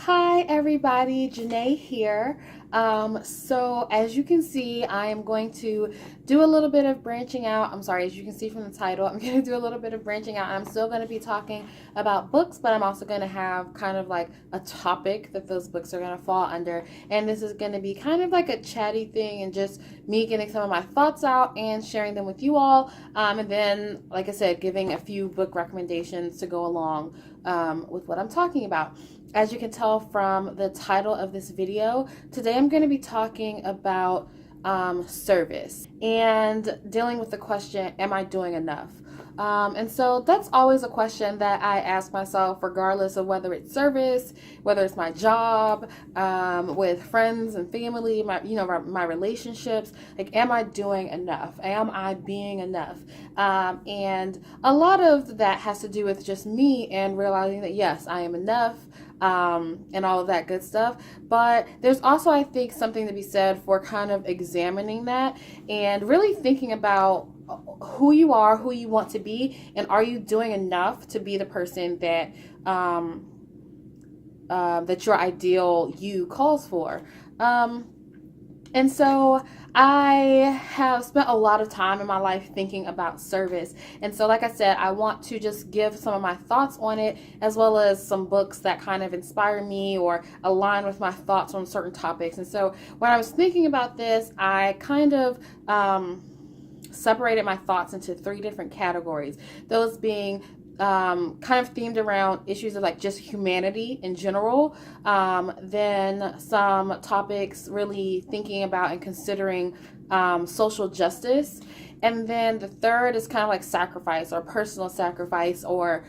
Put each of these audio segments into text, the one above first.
Hi everybody, Janae here. So as you can see, I am going to do a little bit of branching out. I'm sorry, as you can see from the title, I'm going to do a little bit of branching out. I'm still going to be talking about books, but I'm also going to have kind of like a topic that those books are going to fall under. And this is going to be kind of like a chatty thing and just me getting some of my thoughts out and sharing them with you all. And then, like I said, giving a few book recommendations to go along with what I'm talking about. As you can tell from the title of this video, today I'm going to be talking about service and dealing with the question, am I doing enough? And so that's always a question that I ask myself, regardless of whether it's service, whether it's my job, with friends and family, my relationships. Like, am I doing enough? Am I being enough? And a lot of that has to do with just me and realizing that yes, I am enough. And all of that good stuff. But there's also, I think, something to be said for kind of examining that and really thinking about who you are, who you want to be, and are you doing enough to be the person that that your ideal you calls for. And so I have spent a lot of time in my life thinking about service. And so, like I said, I want to just give some of my thoughts on it, as well as some books that kind of inspire me or align with my thoughts on certain topics. And so when I was thinking about this, I kind of separated my thoughts into three different categories. Those being kind of themed around issues of like just humanity in general, then some topics really thinking about and considering social justice, and then the third is kind of like sacrifice or personal sacrifice or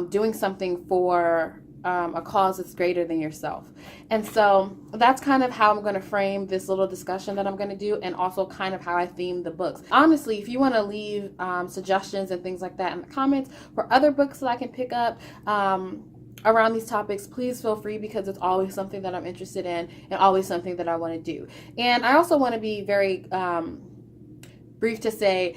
doing something for a cause that's greater than yourself. And so that's kind of how I'm going to frame this little discussion that I'm going to do, and also kind of how I theme the books. Honestly, if you want to leave suggestions and things like that in the comments for other books that I can pick up around these topics, please feel free, because it's always something that I'm interested in and always something that I want to do. And I also want to be very brief to say,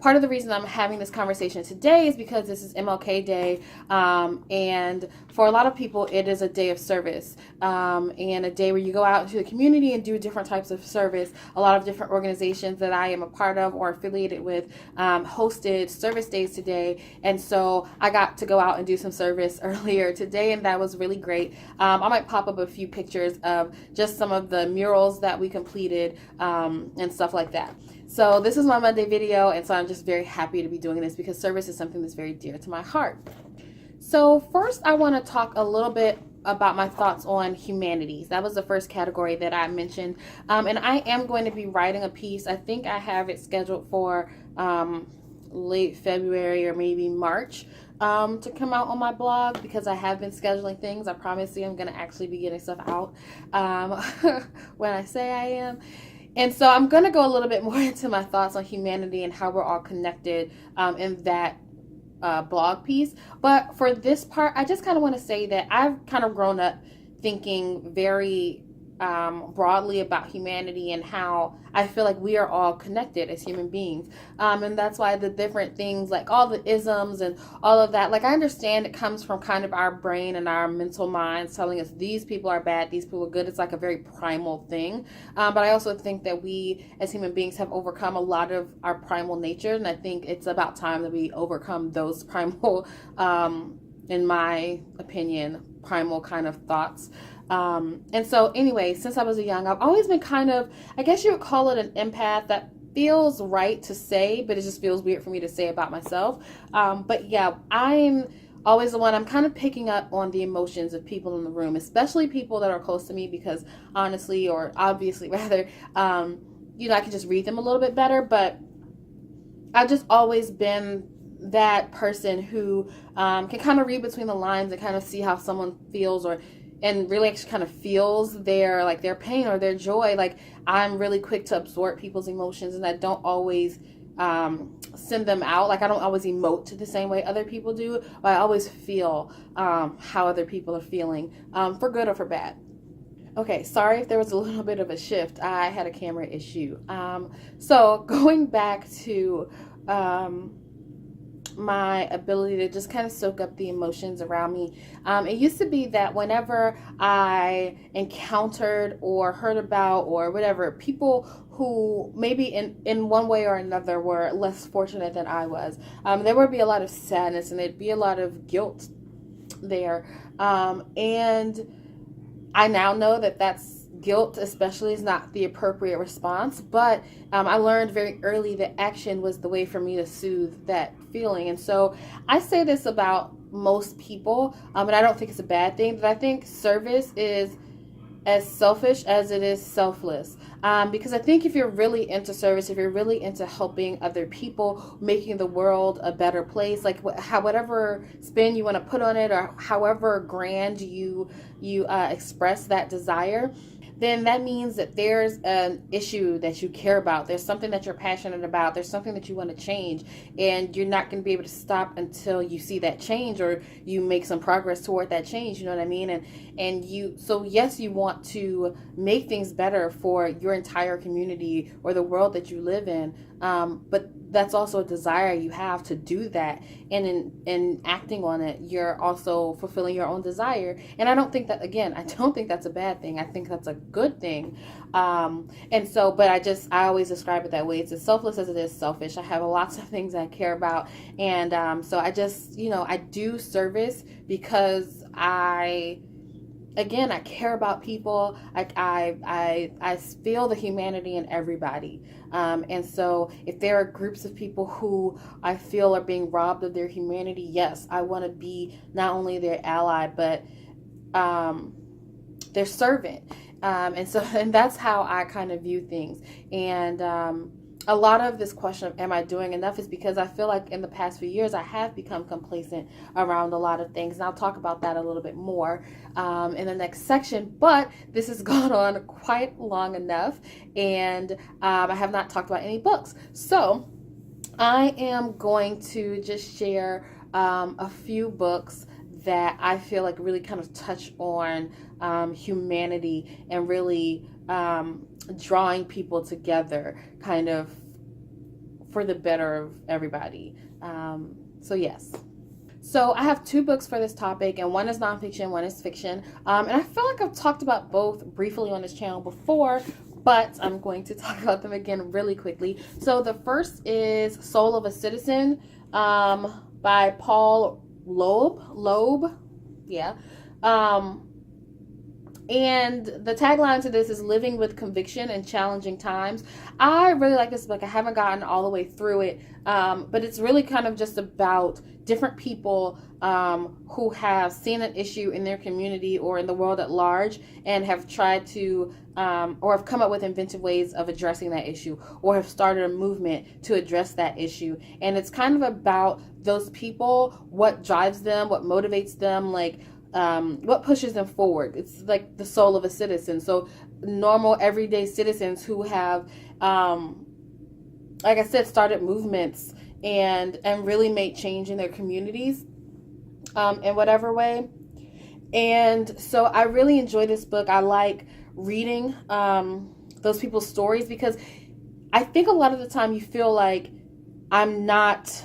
part of the reason I'm having this conversation today is because this is MLK Day, and for a lot of people it is a day of service, and a day where you go out into the community and do different types of service. A lot of different organizations that I am a part of or affiliated with hosted service days today, and so I got to go out and do some service earlier today, and that was really great. I might pop up a few pictures of just some of the murals that we completed, and stuff like that. So this is my Monday video, and so I'm just very happy to be doing this because service is something that's very dear to my heart. So first, I want to talk a little bit about my thoughts on humanities. That was the first category that I mentioned, and I am going to be writing a piece. I think I have it scheduled for late February or maybe March to come out on my blog, because I have been scheduling things. I promise you I'm going to actually be getting stuff out when I say I am. And so I'm going to go a little bit more into my thoughts on humanity and how we're all connected in that blog piece. But for this part, I just kind of want to say that I've kind of grown up thinking very broadly about humanity and how I feel like we are all connected as human beings. And that's why the different things, like all the isms and all of that, like I understand it comes from kind of our brain and our mental minds telling us these people are bad, these people are good. It's like a very primal thing. But I also think that we as human beings have overcome a lot of our primal nature. And I think it's about time that we overcome those primal, in my opinion, primal kind of thoughts. And so anyway, since I was young, I've always been kind of, I guess you would call it an empath. That feels right to say, but it just feels weird for me to say about myself. But yeah, I'm always the one, I'm kind of picking up on the emotions of people in the room, especially people that are close to me, because honestly, or obviously rather, I can just read them a little bit better. But I've just always been that person who can kind of read between the lines and kind of see how someone feels, and really actually kind of feels their pain or their joy. Like, I'm really quick to absorb people's emotions, and I don't always send them out. Like, I don't always emote the same way other people do, but I always feel how other people are feeling, for good or for bad. Okay, sorry if there was a little bit of a shift. I had a camera issue. So going back to my ability to just kind of soak up the emotions around me. It used to be that whenever I encountered or heard about or whatever people who maybe in one way or another were less fortunate than I was, there would be a lot of sadness and there'd be a lot of guilt there. And I now know that that's guilt, especially, is not the appropriate response. But I learned very early that action was the way for me to soothe that feeling. And so I say this about most people, and I don't think it's a bad thing, but I think service is as selfish as it is selfless. Because I think if you're really into service, if you're really into helping other people, making the world a better place, like whatever spin you want to put on it, or however grand you express that desire, then that means that there's an issue that you care about. There's something that you're passionate about. There's something that you want to change. And you're not going to be able to stop until you see that change or you make some progress toward that change. You know what I mean? So yes, you want to make things better for your entire community or the world that you live in. But that's also a desire you have to do that. And in acting on it, you're also fulfilling your own desire. And I don't think that's a bad thing. I think that's a good thing. But I always describe it that way. It's as selfless as it is selfish. I have lots of things I care about. And so I just, I do service because I care about people. I feel the humanity in everybody. And so if there are groups of people who I feel are being robbed of their humanity, yes, I want to be not only their ally, but their servant. And that's how I kind of view things. And a lot of this question of am I doing enough is because I feel like in the past few years I have become complacent around a lot of things. And I'll talk about that a little bit more in the next section. But this has gone on quite long enough, and I have not talked about any books. So I am going to just share a few books that I feel like really kind of touch on humanity and really drawing people together kind of for the better of everybody. So I have two books for this topic, and one is nonfiction, one is fiction. And I feel like I've talked about both briefly on this channel before, but I'm going to talk about them again really quickly. So the first is Soul of a Citizen by Paul Loeb. Yeah. And the tagline to this is living with conviction in challenging times. I really like this book. I haven't gotten all the way through it, but it's really kind of just about different people who have seen an issue in their community or in the world at large and have tried to or have come up with inventive ways of addressing that issue or have started a movement to address that issue. And it's kind of about those people, what drives them, what motivates them, like what pushes them forward. It's like the soul of a citizen. So normal everyday citizens who have like I said, started movements and really made change in their communities in whatever way. And so I really enjoy this book. I like reading those people's stories because I think a lot of the time you feel like I'm not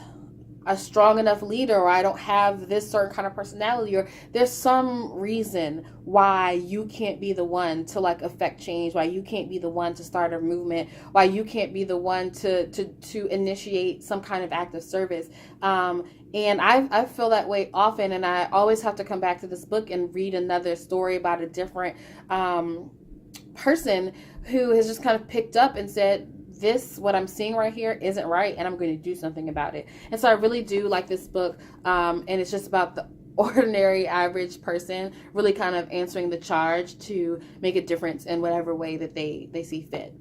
a strong enough leader, or I don't have this certain kind of personality, or there's some reason why you can't be the one to like affect change, why you can't be the one to start a movement, why you can't be the one to initiate some kind of act of service. And I feel that way often, and I always have to come back to this book and read another story about a different person who has just kind of picked up and said, what I'm seeing right here isn't right, and I'm going to do something about it. And so I really do like this book, and it's just about the ordinary average person really kind of answering the charge to make a difference in whatever way that they see fit.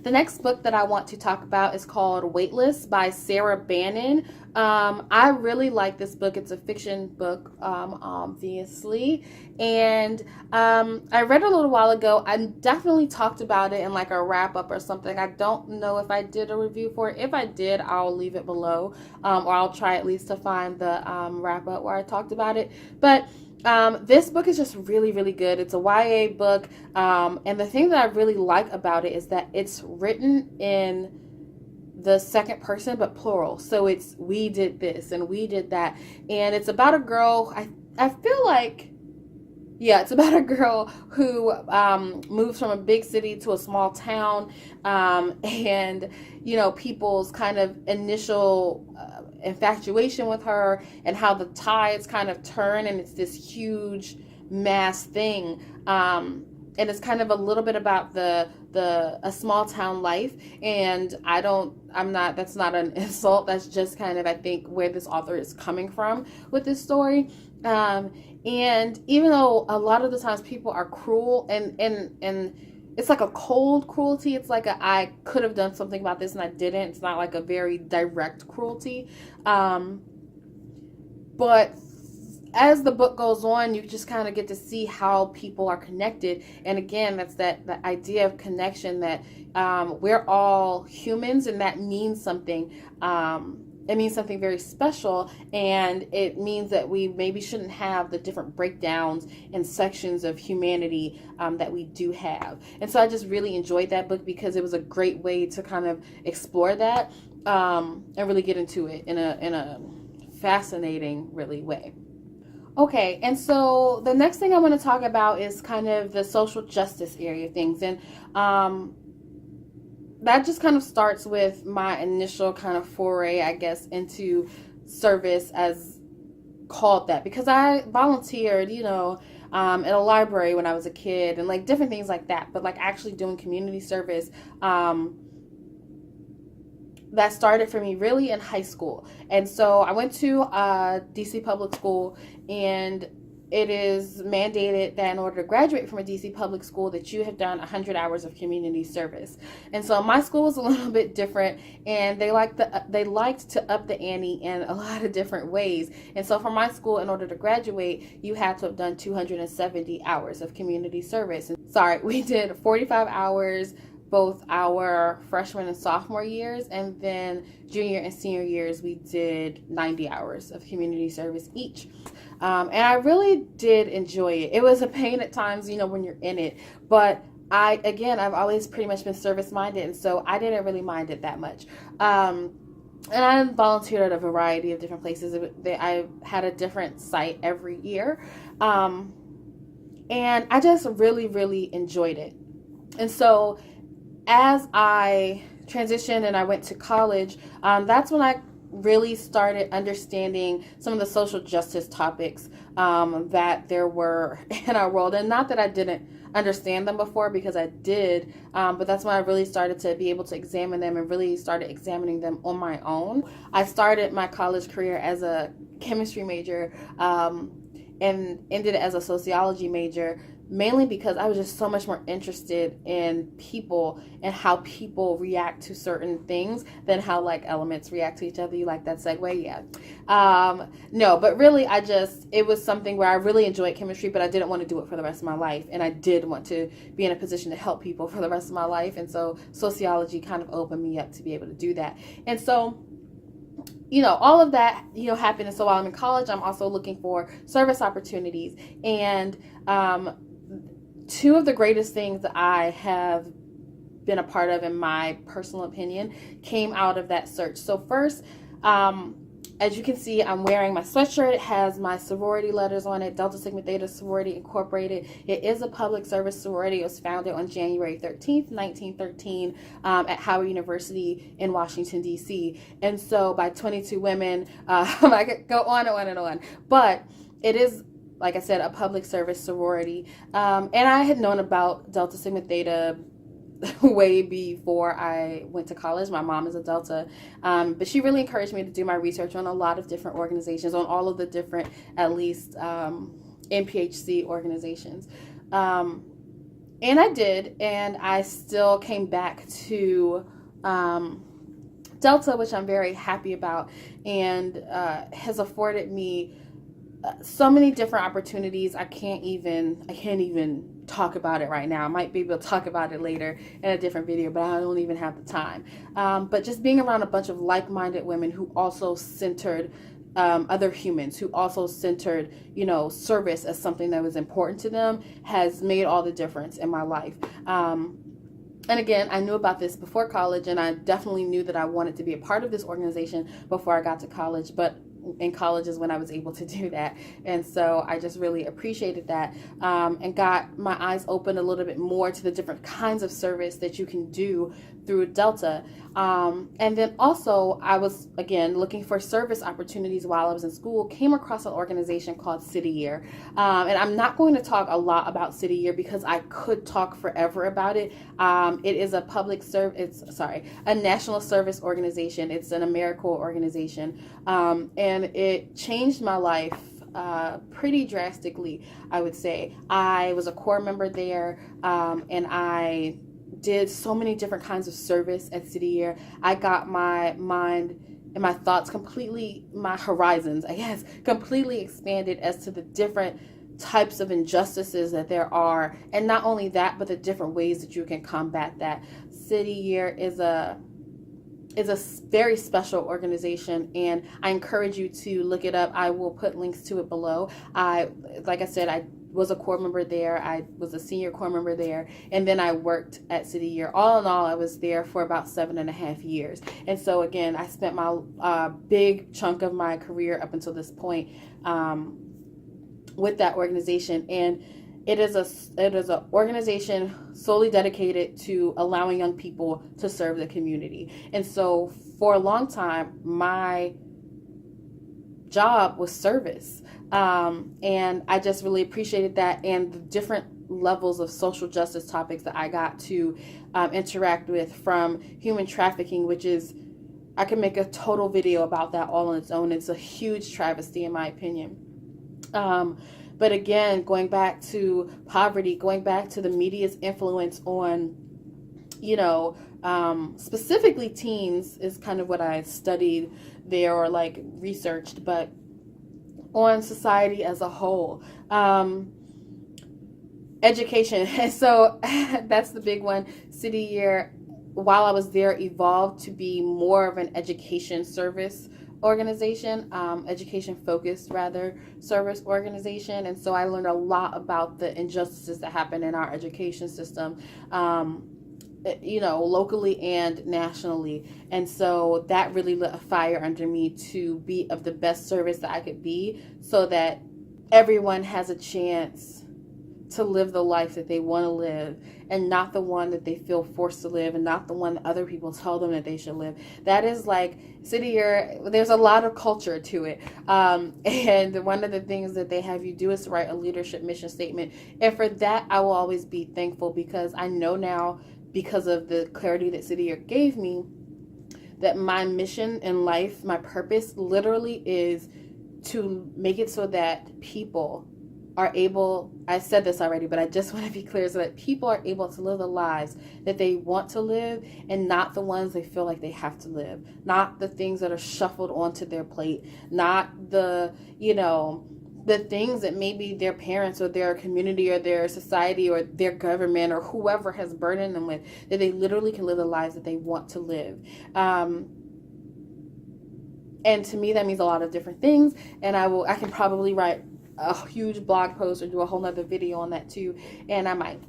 The next book that I want to talk about is called Weightless by Sarah Bannon. I really like this book. It's a fiction book, obviously. And I read it a little while ago. I definitely talked about it in like a wrap-up or something. I don't know if I did a review for it. If I did, I'll leave it below. Or I'll try at least to find the wrap-up where I talked about it. But this book is just really, really good. It's a YA book. And the thing that I really like about it is that it's written in the second person, but plural. So it's we did this and we did that. And it's about a girl, I feel like, yeah, it's about a girl who moves from a big city to a small town. And, people's kind of initial infatuation with her and how the tides kind of turn and it's this huge mass thing. And it's kind of a little bit about a small town life. And that's not an insult. That's just kind of, I think, where this author is coming from with this story. And even though a lot of the times people are cruel and it's like a cold cruelty, it's like I could have done something about this and I didn't. It's not like a very direct cruelty. But as the book goes on, you just kind of get to see how people are connected. And again, that's that idea of connection, that we're all humans, and that means something. It means something very special, and it means that we maybe shouldn't have the different breakdowns and sections of humanity that we do have. And so I just really enjoyed that book because it was a great way to kind of explore that and really get into it in a fascinating, really way. Okay, and so the next thing I want to talk about is kind of the social justice area of things. And that just kind of starts with my initial kind of foray, I guess, into service, as called that, because I volunteered, in a library when I was a kid and like different things like that. But like actually doing community service, that started for me really in high school. And so I went to DC public school, and it is mandated that in order to graduate from a DC public school that you have done 100 hours of community service. And so my school was a little bit different, and they liked to up the ante in a lot of different ways. And so for my school, in order to graduate, you had to have done 270 hours of community service. Sorry, we did 45 hours both our freshman and sophomore years, and then junior and senior years we did 90 hours of community service each. And I really did enjoy it. It was a pain at times, when you're in it, but I've always pretty much been service minded, and so I didn't really mind it that much. And I volunteered at a variety of different places. I had a different site every year, and I just really, really enjoyed it. And so as I transitioned and I went to college, that's when I really started understanding some of the social justice topics that there were in our world. And not that I didn't understand them before, because I did, but that's when I really started to be able to examine them and really started examining them on my own. I started my college career as a chemistry major and ended it as a sociology major, mainly because I was just so much more interested in people and how people react to certain things than how like elements react to each other. You like that segue? Yeah. No, but really it was something where I really enjoyed chemistry, but I didn't want to do it for the rest of my life. And I did want to be in a position to help people for the rest of my life. And so sociology kind of opened me up to be able to do that. And so all of that, happened. And so while I'm in college, I'm also looking for service opportunities. And two of the greatest things that I have been a part of, in my personal opinion, came out of that search. So first, as you can see, I'm wearing my sweatshirt. It has my sorority letters on it, Delta Sigma Theta Sorority Incorporated. It is a public service sorority. It was founded on January 13th, 1913 at Howard University in Washington, D.C. And so by 22 women, I could go on and on and on. But it is, like I said, a public service sorority. And I had known about Delta Sigma Theta way before I went to college. My mom is a Delta, but she really encouraged me to do my research on a lot of different organizations, on all of the different, at least, NPHC organizations. And I did, and I still came back to Delta, which I'm very happy about, and has afforded me so many different opportunities. I can't even talk about it right now. I might be able to talk about it later in a different video, but I don't even have the time. But just being around a bunch of like-minded women who also centered other humans, who also centered, service as something that was important to them, has made all the difference in my life. And again, I knew about this before college, and I definitely knew that I wanted to be a part of this organization before I got to college. But in college is when I was able to do that. And so I just really appreciated that, and got my eyes open a little bit more to the different kinds of service that you can do through Delta. And then also I was, again, looking for service opportunities while I was in school, came across an organization called City Year. And I'm not going to talk a lot about City Year because I could talk forever about it. It is a a national service organization. It's an AmeriCorps organization. And it changed my life pretty drastically, I would say. I was a Corps member there, and I did so many different kinds of service at City Year. I got my mind and my thoughts completely, my horizons, I guess, completely expanded as to the different types of injustices that there are. And not only that, but the different ways that you can combat that. City Year is a very special organization, and I encourage you to look it up. I will put links to it below. Like I said, I was a Corps member there. I was a senior Corps member there, and then I worked at City Year. All in all, I was there for about 7.5 years. And so again, I spent my big chunk of my career up until this point with that organization. And it is an organization solely dedicated to allowing young people to serve the community. And so for a long time, my job was service. And I just really appreciated that, and the different levels of social justice topics that I got to interact with, from human trafficking, which is, I could make a total video about that all on its own. It's a huge travesty in my opinion. But again, going back to poverty, going back to the media's influence on, specifically teens is kind of what I studied there, or like researched, but on society as a whole. Education. And so that's the big one. City Year, while I was there, evolved to be more of an education service organization, education focused rather, service organization. And so I learned a lot about the injustices that happen in our education system, locally and nationally. And so that really lit a fire under me to be of the best service that I could be, so that everyone has a chance to live the life that they want to live, and not the one that they feel forced to live, and not the one that other people tell them that they should live. That is like City Year. There's a lot of culture to it. And one of the things that they have you do is write a leadership mission statement. And for that, I will always be thankful, because I know now, because of the clarity that City Year gave me, that my mission in life, my purpose literally is to make it so that people are able, I said this already, but I just want to be clear, so that people are able to live the lives that they want to live, and not the ones they feel like they have to live, not the things that are shuffled onto their plate, not the things that maybe their parents or their community or their society or their government or whoever has burdened them with, that they literally can live the lives that they want to live. And to me, that means a lot of different things, and I can probably write a huge blog post or do a whole nother video on that too, and I might.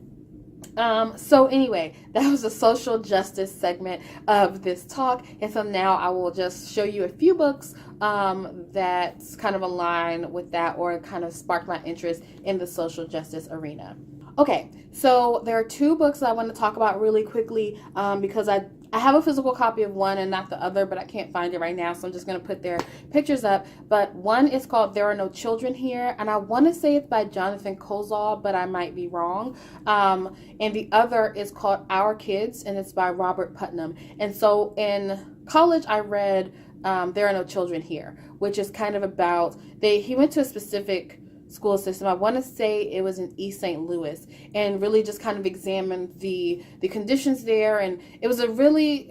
So anyway, that was a social justice segment of this talk, and so now I will just show you a few books that's kind of align with that, or kind of spark my interest in the social justice arena. Okay, so there are two books that I want to talk about really quickly, because I have a physical copy of one and not the other, but I can't find it right now, so I'm just going to put their pictures up. But one is called There Are No Children Here, and I want to say it's by Jonathan Kozol, but I might be wrong. And the other is called Our Kids, and it's by Robert Putnam. And so in college, I read There Are No Children Here, which is kind of about, he went to a specific school system. I want to say it was in East St. Louis, and really just kind of examined the conditions there. And it was a really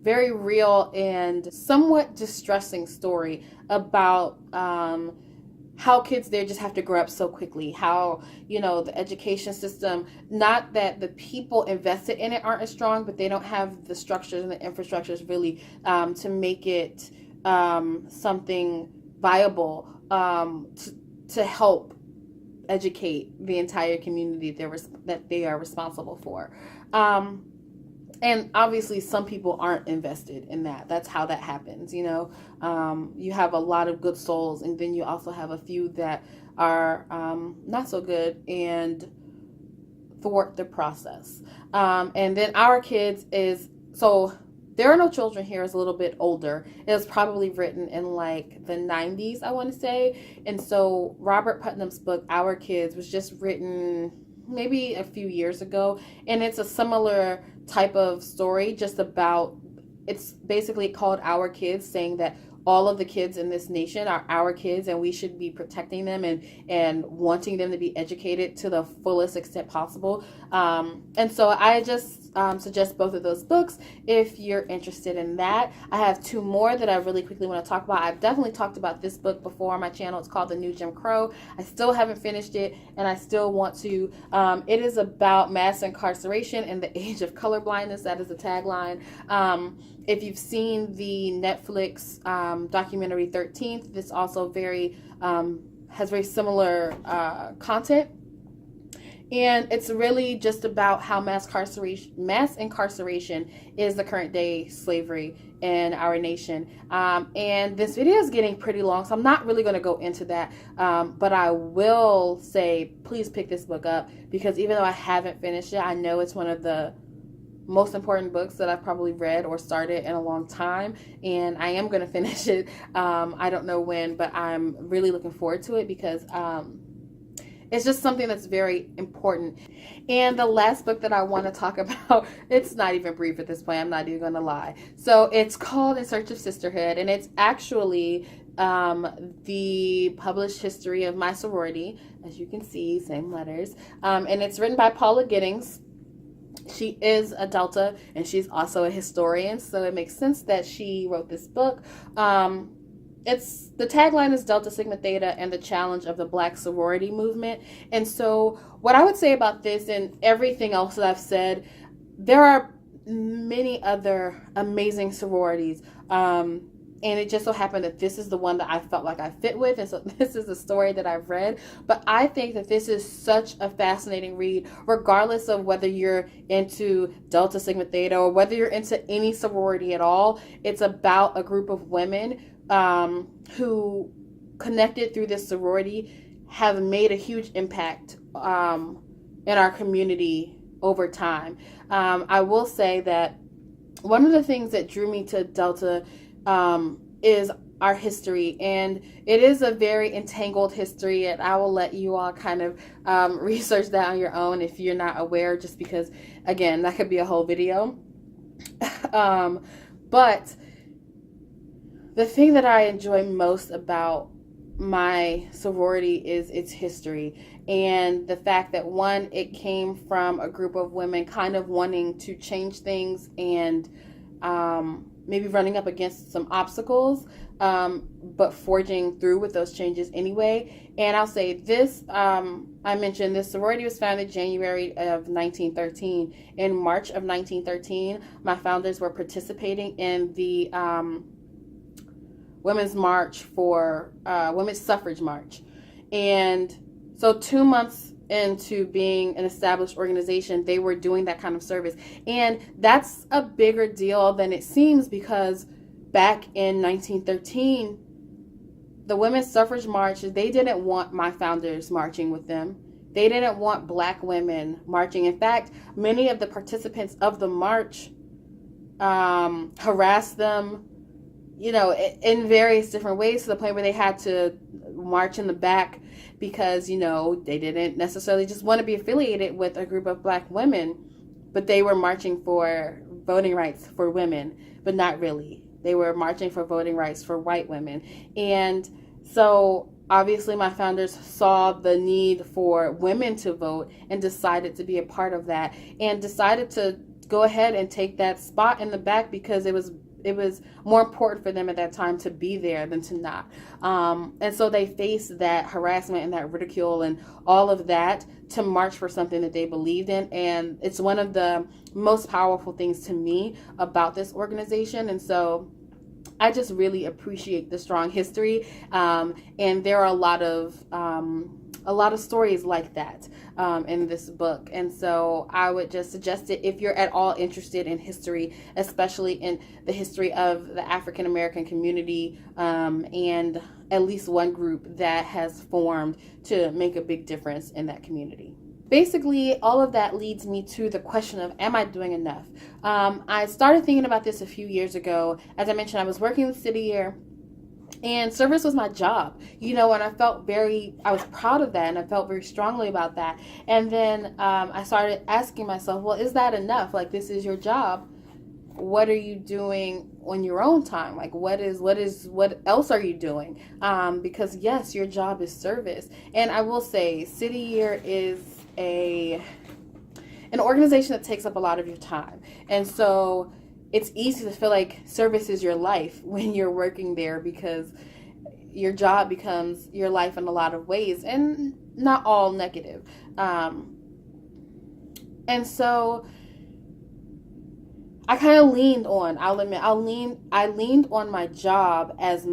very real and somewhat distressing story about how kids there just have to grow up so quickly, how the education system, not that the people invested in it aren't as strong, but they don't have the structures and the infrastructures really to make it something viable to help educate the entire community that they are responsible for. And obviously some people aren't invested in that. That's how that happens, you know. You have a lot of good souls, and then you also have a few that are not so good and thwart the process. And then Our Kids is, so There Are No Children here is a little bit older. It was probably written in like the 90s, I want to say. And so Robert Putnam's book, Our Kids, was just written maybe a few years ago. And it's a similar type of story, just about, it's basically called Our Kids, saying that all of the kids in this nation are our kids, and we should be protecting them and wanting them to be educated to the fullest extent possible. And so I just suggest both of those books if you're interested in that. I have two more that I really quickly want to talk about. I've definitely talked about this book before on my channel. It's called The New Jim Crow. I still haven't finished it, and I still want to. It is about mass incarceration and the age of colorblindness. That is the tagline. If you've seen the Netflix documentary 13th, this also has very similar content. And it's really just about how mass incarceration is the current day slavery in our nation. And this video is getting pretty long, so I'm not really going to go into that. But I will say, please pick this book up, because even though I haven't finished it, I know it's one of the most important books that I've probably read or started in a long time, and I am going to finish it. I don't know when, but I'm really looking forward to it, because it's just something that's very important. And the last book that I want to talk about, it's not even brief at this point, I'm not even going to lie. So it's called In Search of Sisterhood, and it's actually the published history of my sorority. As you can see, same letters. And it's written by Paula Giddings. She is a Delta, and she's also a historian, so it makes sense that she wrote this book. The tagline is Delta Sigma Theta and the Challenge of the Black Sorority Movement. And so what I would say about this and everything else that I've said, there are many other amazing sororities. And it just so happened that this is the one that I felt like I fit with. And so this is the story that I've read. But I think that this is such a fascinating read, regardless of whether you're into Delta Sigma Theta or whether you're into any sorority at all. It's about a group of women who, connected through this sorority, have made a huge impact in our community over time. I will say that one of the things that drew me to Delta is our history, and it is a very entangled history, and I will let you all kind of research that on your own if you're not aware, just because, again, that could be a whole video. But the thing that I enjoy most about my sorority is its history, and the fact that, one, it came from a group of women kind of wanting to change things and maybe running up against some obstacles, but forging through with those changes anyway. And I'll say this, I mentioned this sorority was founded January of 1913. In March of 1913, my founders were participating in the Women's Suffrage March. And so 2 months into being an established organization, they were doing that kind of service. And that's a bigger deal than it seems, because back in 1913, the Women's Suffrage March, they didn't want my founders marching with them. They didn't want Black women marching. In fact, many of the participants of the march harassed them, in various different ways, to the point where they had to march in the back, because, they didn't necessarily just want to be affiliated with a group of Black women, but they were marching for voting rights for women, but not really. They were marching for voting rights for white women. And so obviously my founders saw the need for women to vote and decided to be a part of that, and decided to go ahead and take that spot in the back, because it was more important for them at that time to be there than to not. And so they faced that harassment and that ridicule and all of that to march for something that they believed in. And it's one of the most powerful things to me about this organization. And so I just really appreciate the strong history. And there are a lot of a lot of stories like that in this book. And so I would just suggest it if you're at all interested in history, especially in the history of the African American community, and at least one group that has formed to make a big difference in that community. Basically, all of that leads me to the question of, am I doing enough? I started thinking about this a few years ago. As I mentioned, I was working with City Year, and service was my job, and I was proud of that, and I felt very strongly about that. And then I started asking myself, well, is that enough? Like, this is your job. What are you doing on your own time? Like, what else are you doing? Because yes, your job is service. And I will say, City Year is an organization that takes up a lot of your time. And so it's easy to feel like service is your life when you're working there, because your job becomes your life in a lot of ways, and not all negative. And so I kind of leaned on, I leaned on my job as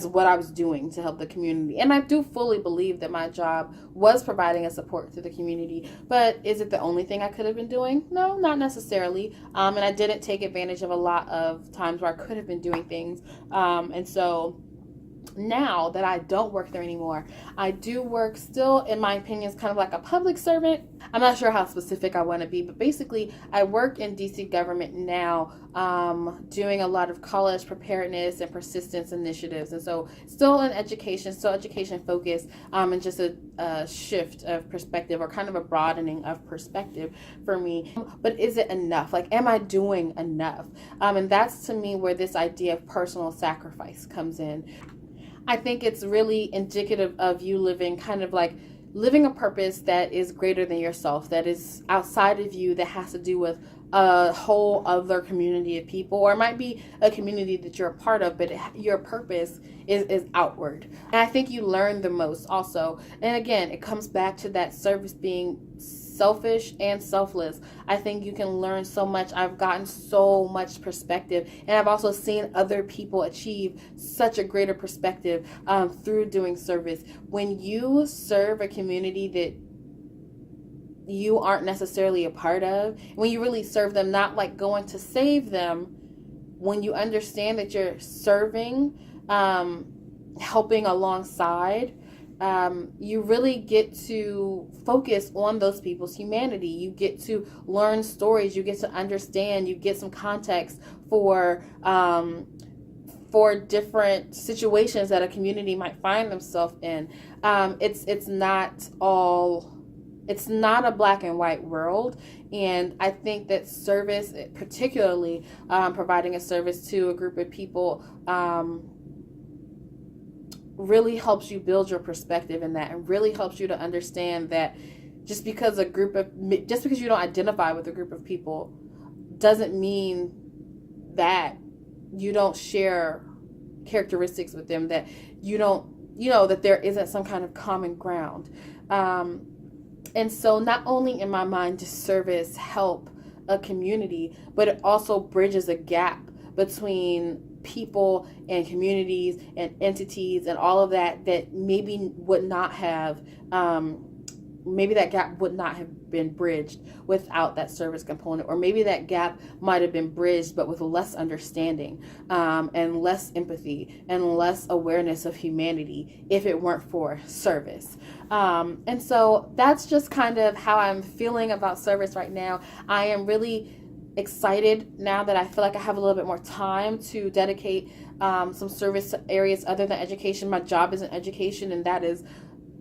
what I was doing to help the community. And I do fully believe that my job was providing a support to the community. But is it the only thing I could have been doing? No, not necessarily. And I didn't take advantage of a lot of times where I could have been doing things. And so now that I don't work there anymore, I do work still, in my opinion, is kind of like a public servant. I'm not sure how specific I want to be, but basically I work in DC government now, doing a lot of college preparedness and persistence initiatives. And so still education focused, and just a shift of perspective, or kind of a broadening of perspective for me. But is it enough? Like, am I doing enough? And that's, to me, where this idea of personal sacrifice comes in. I think it's really indicative of you living a purpose that is greater than yourself, that is outside of you, that has to do with a whole other community of people, or it might be a community that you're a part of, but your purpose is outward. And I think you learn the most also. And again, it comes back to that service being selfish and selfless. I think you can learn so much. I've gotten so much perspective, and I've also seen other people achieve such a greater perspective through doing service. When you serve a community that you aren't necessarily a part of, when you really serve them, not like going to save them, when you understand that you're serving, helping alongside, you really get to focus on those people's humanity. You get to learn stories. You get to understand. You get some context for different situations that a community might find themselves in. It's not a black and white world. And I think that service, particularly providing a service to a group of people, really helps you build your perspective in that, and really helps you to understand that just because you don't identify with a group of people doesn't mean that you don't share characteristics with them, that you don't, that there isn't some kind of common ground. And so not only in my mind does service help a community, but it also bridges a gap between people and communities and entities and all of that maybe would not have, maybe that gap would not have been bridged without that service component, or maybe that gap might have been bridged but with less understanding, and less empathy and less awareness of humanity if it weren't for service. And so that's just kind of how I'm feeling about service right now. I am really excited now that I feel like I have a little bit more time to dedicate some service areas other than education. My job is in education, and that is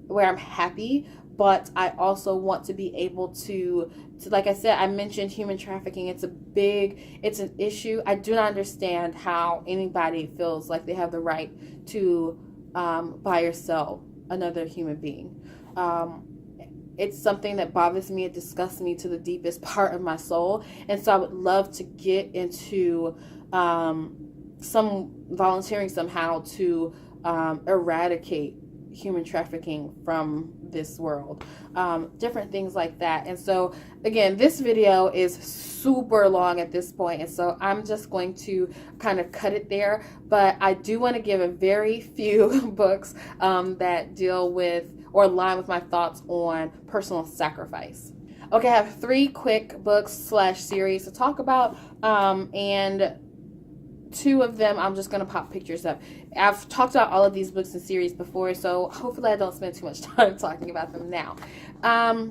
where I'm happy. But I also want to be able to like I said, I mentioned human trafficking. It's an issue. I do not understand how anybody feels like they have the right to buy or sell another human being. It's something that bothers me. It disgusts me to the deepest part of my soul. And so I would love to get into some volunteering somehow to eradicate human trafficking from this world, different things like that. And so again, this video is super long at this point, and so I'm just going to kind of cut it there. But I do want to give a very few books that deal with or align with my thoughts on personal sacrifice. Okay, I have 3 quick books / series to talk about, and 2 of them I'm just going to pop pictures of. I've talked about all of these books and series before, so hopefully I don't spend too much time talking about them now.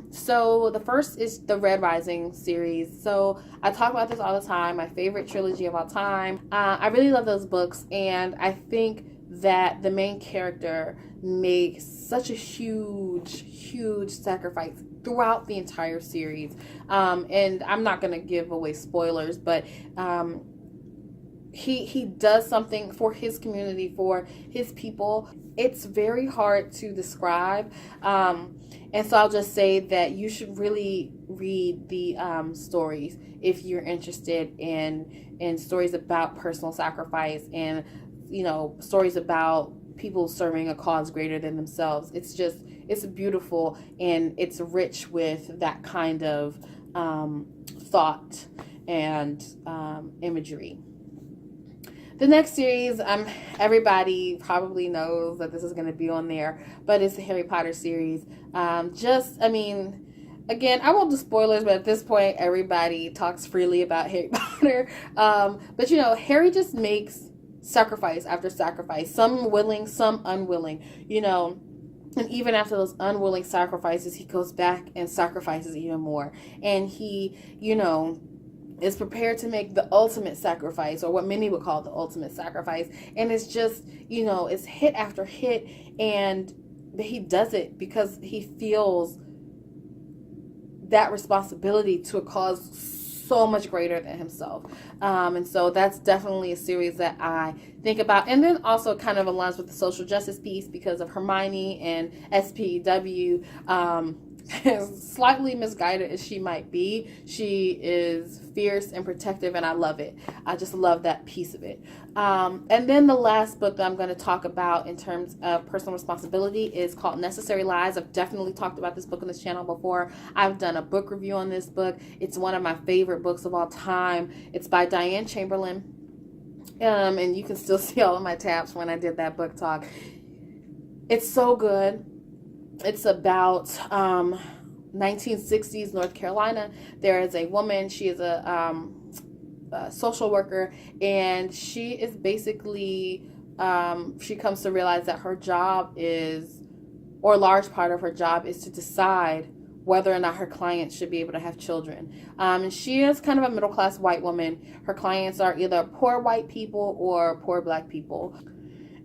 So the first is the Red Rising series. So I talk about this all the time, my favorite trilogy of all time. I really love those books, and I think that the main character makes such a huge sacrifice throughout the entire series. And I'm not going to give away spoilers, but he does something for his community, for his people. It's very hard to describe. And so I'll just say that you should really read the stories if you're interested in stories about personal sacrifice and, you know, stories about people serving a cause greater than themselves. It's beautiful, and it's rich with that kind of thought and imagery. The next series, everybody probably knows that this is going to be on there, but it's the Harry Potter series. Again, I won't do spoilers, but at this point, everybody talks freely about Harry Potter. But, you know, Harry just makes sacrifice after sacrifice, some willing, some unwilling, you know. And even after those unwilling sacrifices, he goes back and sacrifices even more. And he, you know, is prepared to make the ultimate sacrifice, or what many would call the ultimate sacrifice. And it's just, you know, it's hit after hit, and he does it because he feels that responsibility to a cause so much greater than himself. And so that's definitely a series that I think about. And then also kind of aligns with the social justice piece because of Hermione and SPW. As slightly misguided as she might be, she is fierce and protective, and I love it. I just love that piece of it. And then the last book that I'm going to talk about in terms of personal responsibility is called Necessary Lies. I've definitely talked about this book on this channel before. I've done a book review on this book. It's one of my favorite books of all time. It's by Diane Chamberlain. And you can still see all of my tabs when I did that book talk. It's so good. It's about 1960s North Carolina. There is a woman. She is a social worker, and she is basically, she comes to realize that her job is, or a large part of her job is to decide whether or not her clients should be able to have children. And she is kind of a middle-class white woman. Her clients are either poor white people or poor black people.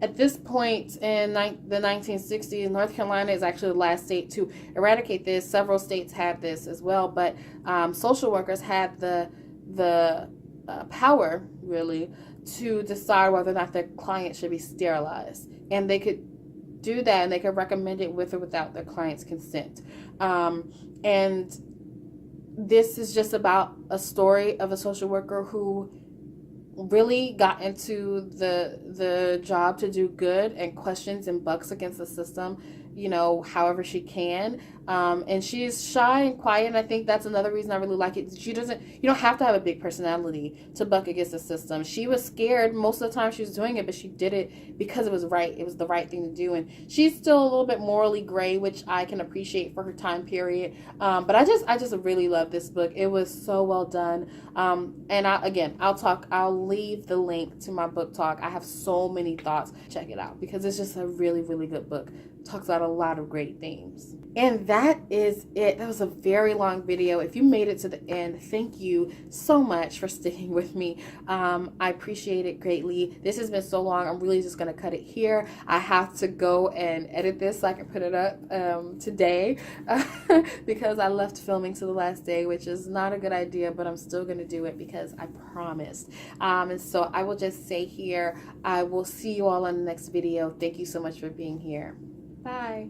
At this point in the 1960s, North Carolina is actually the last state to eradicate this. Several states had this as well, but social workers had the power, really, to decide whether or not their client should be sterilized. And they could do that, and they could recommend it with or without their client's consent. And this is just about a story of a social worker who really got into the job to do good and questions and bucks against the system, you know, however she can. And she's shy and quiet, and I think that's another reason I really like it. You don't have to have a big personality to buck against the system. She was scared most of the time she was doing it, but she did it because it was right. It was the right thing to do. And she's still a little bit morally gray, which I can appreciate for her time period. But I just really love this book. It was so well done. And I'll leave the link to my book talk. I have so many thoughts. Check it out because it's just a really, really good book. Talks about a lot of great themes. And that is it. That was a very long video. If you made it to the end, thank you so much for sticking with me. I appreciate it greatly. This has been so long. I'm really just going to cut it here. I have to go and edit this so I can put it up today because I left filming to the last day, which is not a good idea, but I'm still going to do it because I promised. And so I will just say here, I will see you all on the next video. Thank you so much for being here. Bye.